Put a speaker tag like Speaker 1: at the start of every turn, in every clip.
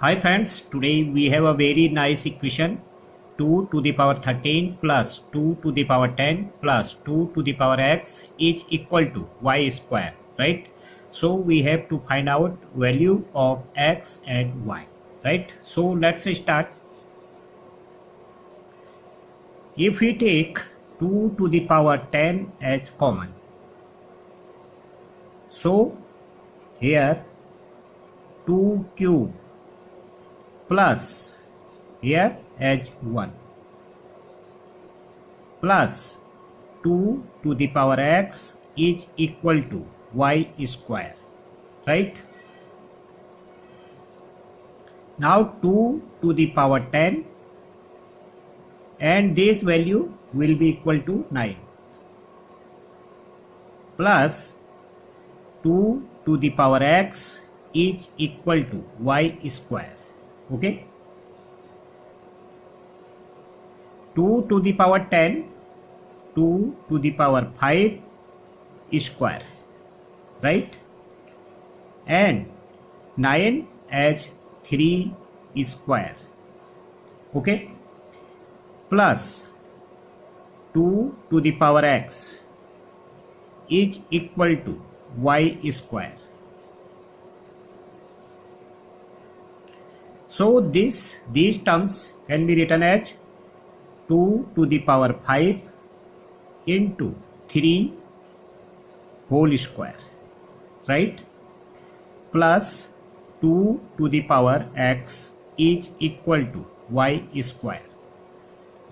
Speaker 1: Hi friends, today we have a very nice equation 2 to the power 13 plus 2 to the power 10 plus 2 to the power x is equal to y square, right? So we have to find out value of x and y, right? So let's start. If we take 2 to the power 10 as common, so here 2 cube plus here as 1 plus 2 to the power x is equal to y square, right? Now 2 to the power 10 and this value will be equal to 9 plus 2 to the power x is equal to y square. Okay, 2 to the power 10, 2 to the power 5 square, right? And 9 as 3 square. Okay, plus 2 to the power x is equal to y square. So these terms can be written as 2 to the power 5 into 3 whole square, right? Plus 2 to the power x is equal to y square,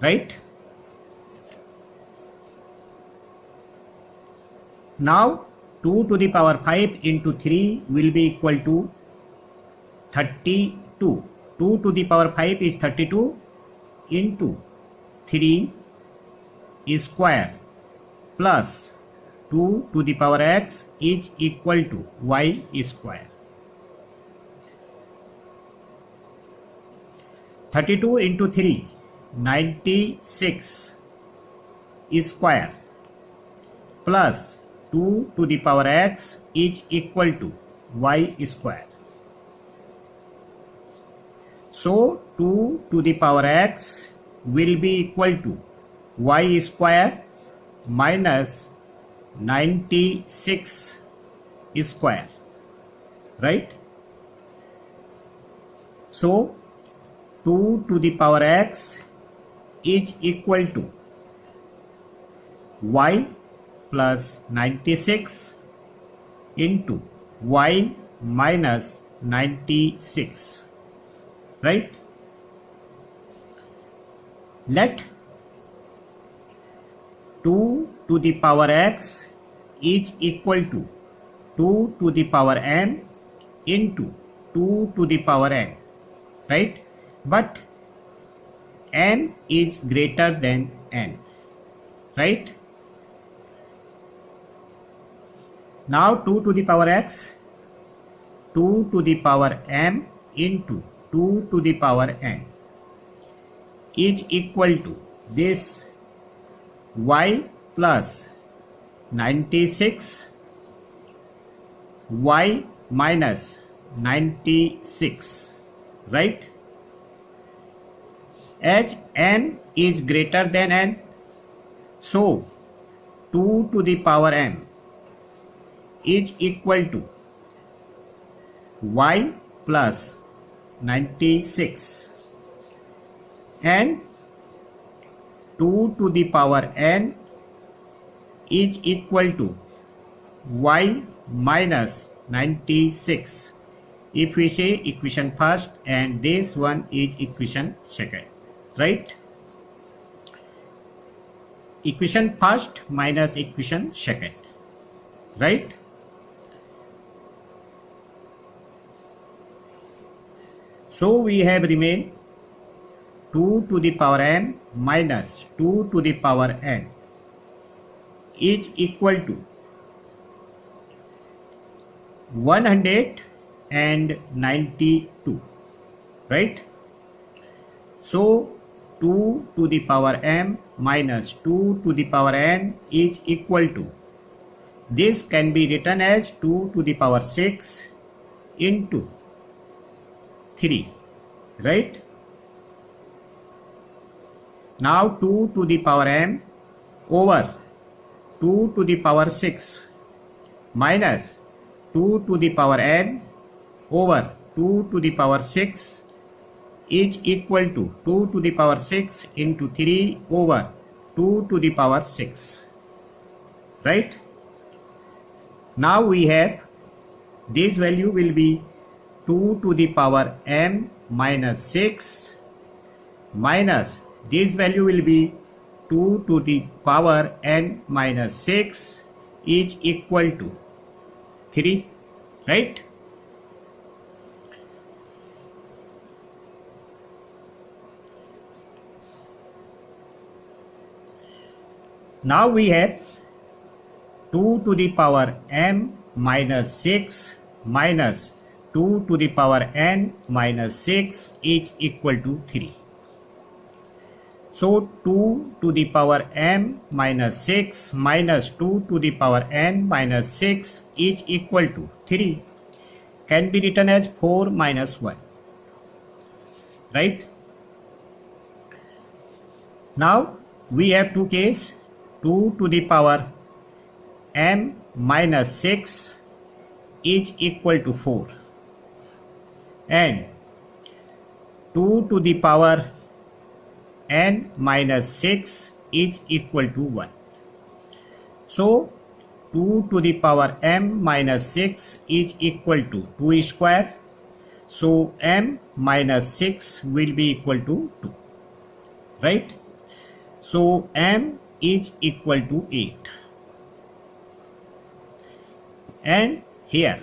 Speaker 1: right? Now 2 to the power 5 into 3 will be equal to 32. 2 to the power 5 is 32 into 3 square plus 2 to the power x is equal to y square. 32 into 3, 96 square plus 2 to the power x is equal to y square. So 2 to the power x will be equal to y square minus 96 square, right? So 2 to the power x is equal to y plus 96 into y minus 96, right? Let 2 to the power x is equal to 2 to the power n into 2 to the power n, right? But n is greater than n, right? Now 2 to the power x, 2 to the power m into 2 to the power n is equal to this y plus 96 y minus 96, right? As n is greater than n, so 2 to the power n is equal to y plus 96 and 2 to the power n is equal to y minus 96 if we say equation first and this one is equation second, right? Equation first minus equation second, right? So we have remained 2 to the power m minus 2 to the power n is equal to 192, right? So 2 to the power m minus 2 to the power n is equal to, this can be written as 2 to the power 6 into 3 right? Now 2 to the power m over 2 to the power 6 minus 2 to the power n over 2 to the power 6 is equal to 2 to the power 6 into 3 over 2 to the power 6, right? Now we have this value will be 2 to the power m minus 6 minus this value will be 2 to the power n minus 6 is equal to 3, right? Now we have 2 to the power m minus 6 minus 2 to the power n minus 6 is equal to 3. So 2 to the power m minus 6 minus 2 to the power n minus 6 is equal to 3 can be written as 4 minus 1, right? Now we have two cases. 2 to the power m minus 6 is equal to 4 and 2 to the power n minus 6 is equal to 1. So 2 to the power m minus 6 is equal to 2 square. So m minus 6 will be equal to 2, right? So m is equal to 8. And here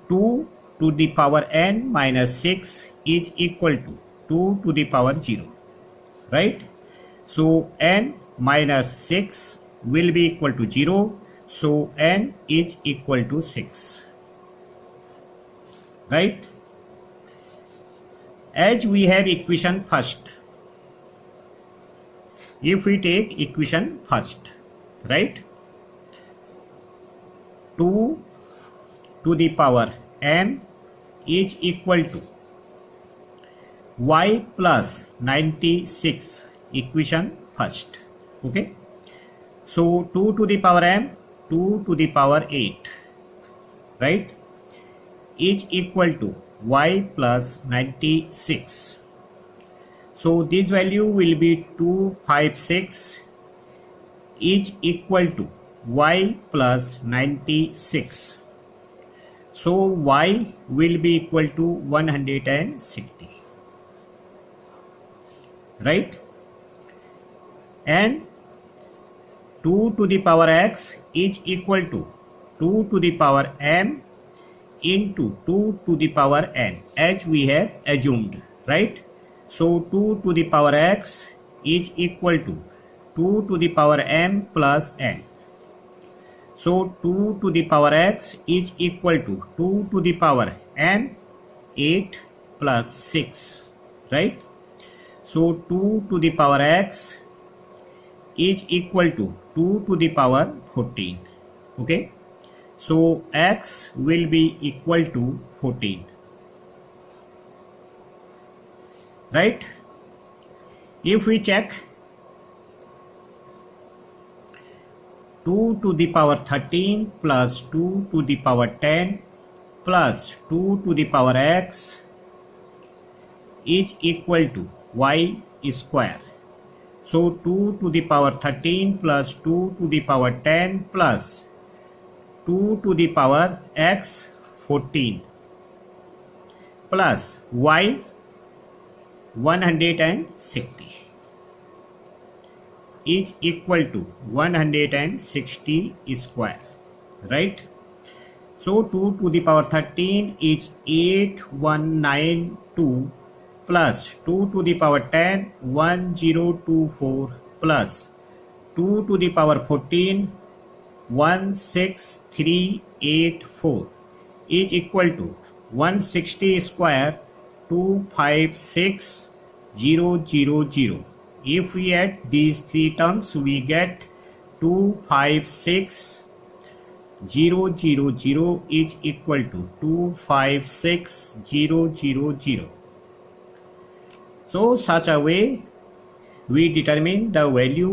Speaker 1: 2 to the power n minus 6 is equal to 2 to the power 0, right? So n minus 6 will be equal to 0. So n is equal to 6, right? As we have equation first, if we take equation first, right? 2 to the power m is equal to y plus 96, equation first, okay? So 2 to the power m, 2 to the power 8, right, is equal to y plus 96. So this value will be 256 is equal to y plus 96. So y will be equal to 160, right? And 2 to the power x is equal to 2 to the power m into 2 to the power n, as we have assumed, right? So 2 to the power x is equal to 2 to the power m plus n. So 2 to the power x is equal to 2 to the power n, 8 plus 6, right? So 2 to the power x is equal to 2 to the power 14, okay? So x will be equal to 14, right? If we check 2 to the power 13 plus 2 to the power 10 plus 2 to the power x is equal to y square. So 2 to the power 13 plus 2 to the power 10 plus 2 to the power x 14 plus y 160 is equal to 160 square, right? So 2 to the power 13 is 8192 plus 2 to the power 10 1024 plus 2 to the power 14 16384 is equal to 160 square 256000. If we add these three terms, we get 256 000 is equal to 256000. So such a way we determine the value